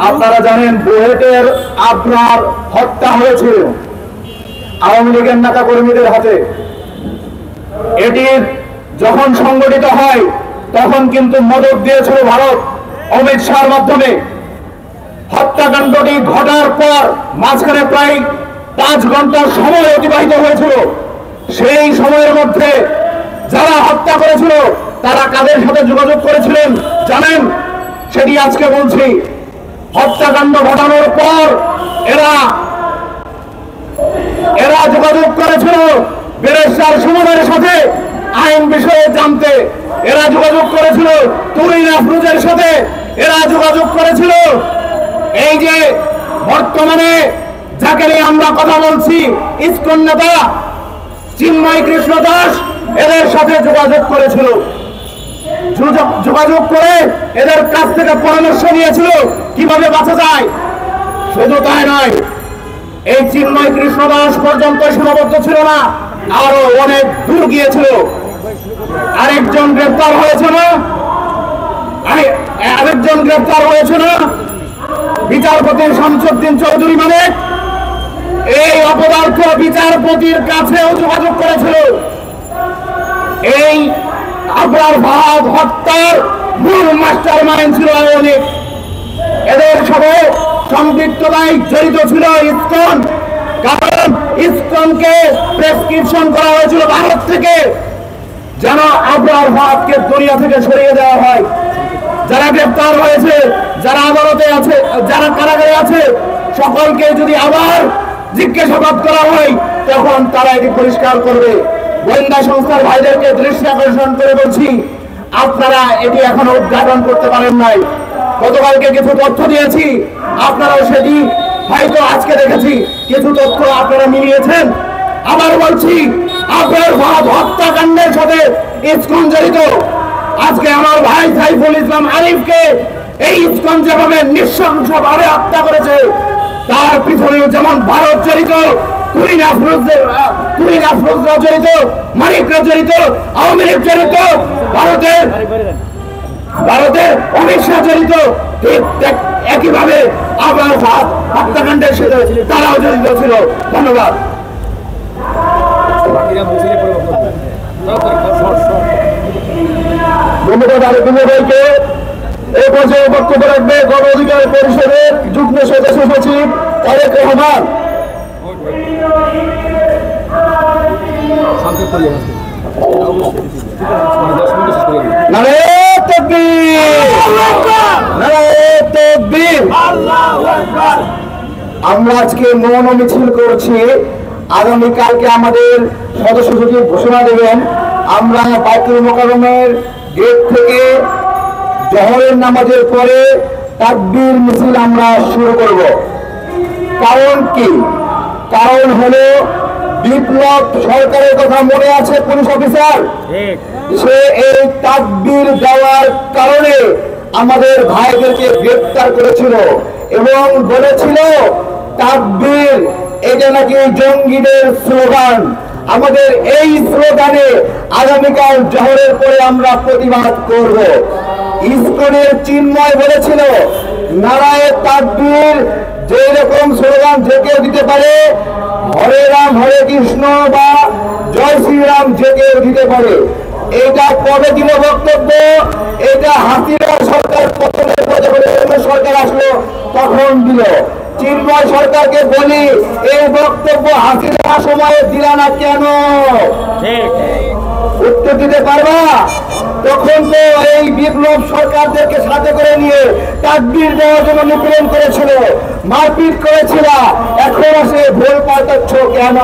আপনারা জানেন বুয়েটের আপনার হত্যা হয়েছিল আওয়ামী লীগের নেতা কর্মীদের হাতে। এটি যখন সংগঠিত হয় তখন কিন্তু মদত দিয়েছিল ভারত অমিত শাহর মাধ্যমে। হত্যাকাণ্ডটি ঘটার পর মাঝখানে প্রায় 5 ঘন্টার সময় অতিবাহিত হয়েছিল। সেই সময়ের মধ্যে যারা হত্যা করেছিল তারা কাদের সাথে যোগাযোগ করেছিলেন জানেন? সেটি আজকে বলছি। হত্যাকাণ্ড ঘটানোর পর এরা যোগাযোগ করেছিল ব্যারিস্টার সুমনের সাথে আইন বিষয়ে জানতে। এরা যোগাযোগ করেছিল তুহিন আফরোজের সাথে। এরা যোগাযোগ করেছিল এই যে বর্তমানে যাকে নিয়ে আমরা কথা বলছি ইসকন নেতা চিন্ময় কৃষ্ণ দাস, এদের সাথে যোগাযোগ করেছিল। যোগাযোগ করে এদের কাছ থেকে পরামর্শ নিয়েছিল কিভাবে বাঁচা যায়। শুধু তাই নয়, এই চিন্ময় কৃষ্ণ দাস পর্যন্ত সীমাবদ্ধ ছিল না, আরো অনেক দূর গিয়েছিল। আরেকজন গ্রেফতার হয়েছে না বিচারপতি শামসুদ্দিন চৌধুরী মালিক। এই অপদার্থ বিচারপতির কাছেও যোগাযোগ করেছিল। এই আবরার ফাহাদ হত্যার মূল মাস্টার মাইন্ড ছিল আওয়ামী লীগ। এদের সাথে সম্পৃক্ততায় জড়িত ছিল ইসকন। কারণ ইসকনকে প্রেসক্রিপশন করা হয়েছিল ভারত থেকে যেন আবরার ফাহাদকে দুনিয়া থেকে সরিয়ে দেওয়া হয়। যারা গ্রেফতার হয়েছে, যারা আদালতে আছে, যারা কারাগারে আছে, সকলকে যদি আবার জিজ্ঞাসাবাদ করা হয় তখন তারা এটি পরিষ্কার করবে। গোয়েন্দা সংস্থার ভাইদেরকে দৃষ্টি আকর্ষণ করে বলছি, আপনারা এটি এখনো উদ্ঘাটন করতে পারেন নাই। গতকালকে কিছু তথ্য দিয়েছি, আপনারাও সেটি হয়তো আজকে দেখেছি, কিছু তথ্য আপনারা মিলিয়েছেন। আবার বলছি, আবরার ফাহাদ হত্যাকাণ্ডের সাথে ইসকন জড়িত। আজকে আমার ভাই সাইফুল ইসলাম আরিফকে এই ইসকন যেভাবে নৃশংসভাবে হত্যা করেছে, তার পিছনেও যেমন ভারত জড়িত, তুহিন আফরোজরা জড়িত, মানিকরা জড়িত, আওয়ামী লীগ জড়িত, ভারতের অমিত শাহ জড়িত, ঠিক একইভাবে আবরার ফাহাদ হত্যাকাণ্ডের সাথে তারাও জড়িত ছিল। ধন্যবাদ। ধন্যবাদ আরেকজন ভাইকে। এই পর্যায়ে বক্তব্য রাখবে গণ অধিকার পরিষদের যুগ্ম সদস্য সচিব তারেক রহমান। আমরা আজকে মৌন মিছিল করছি। আগামীকালকে আমাদের সদস্য সচিব ঘোষণা দেবেন। আমরা বাইতুল মোকাররমের গেট থেকে জোহরের নামাজের পরে তাকবীর মিছিল আমরা শুরু করব। কারণ কি? কারণ হলো বিপ্লব সরকারের কথা মনে আছে পুলিশ অফিসার, সে এই তাকবীর দেওয়ার কারণে আমাদের ভাইদেরকে গ্রেফতার করেছিল এবং বলেছিল তাকবীর এটা নাকি জঙ্গিদের স্লোগান। আমাদের এই স্লোগানে আগামীকাল জোহরের পরে আমরা প্রতিবাদ করব। ইসকনের চিন্ময় বলেছিল নারায়ে তাকবীর যে রকম স্লোগান যে কেউ দিতে পারে, হরে রাম হরে কৃষ্ণ বা জয় শ্রীরাম যে কেউ দিতে পারে। এটা কবে দিল বক্তব্য? এটা হাসিনা সরকার পতনের পরে সরকার আসলো তখন দিল। চিন্ময় সরকারকে বলি, এই বক্তব্য হাসিনা সময়ে দিল না কেন? উত্তর দিতে পারবা? তখন তো এই বিপ্লব সরকারদেরকে সাথে করে নিয়ে তাকবীর দেওয়ার জন্য নিপীড়ন করেছিল, মারপিট করেছিল। এখন আসে ভুল পাল্টাচ্ছ কেন?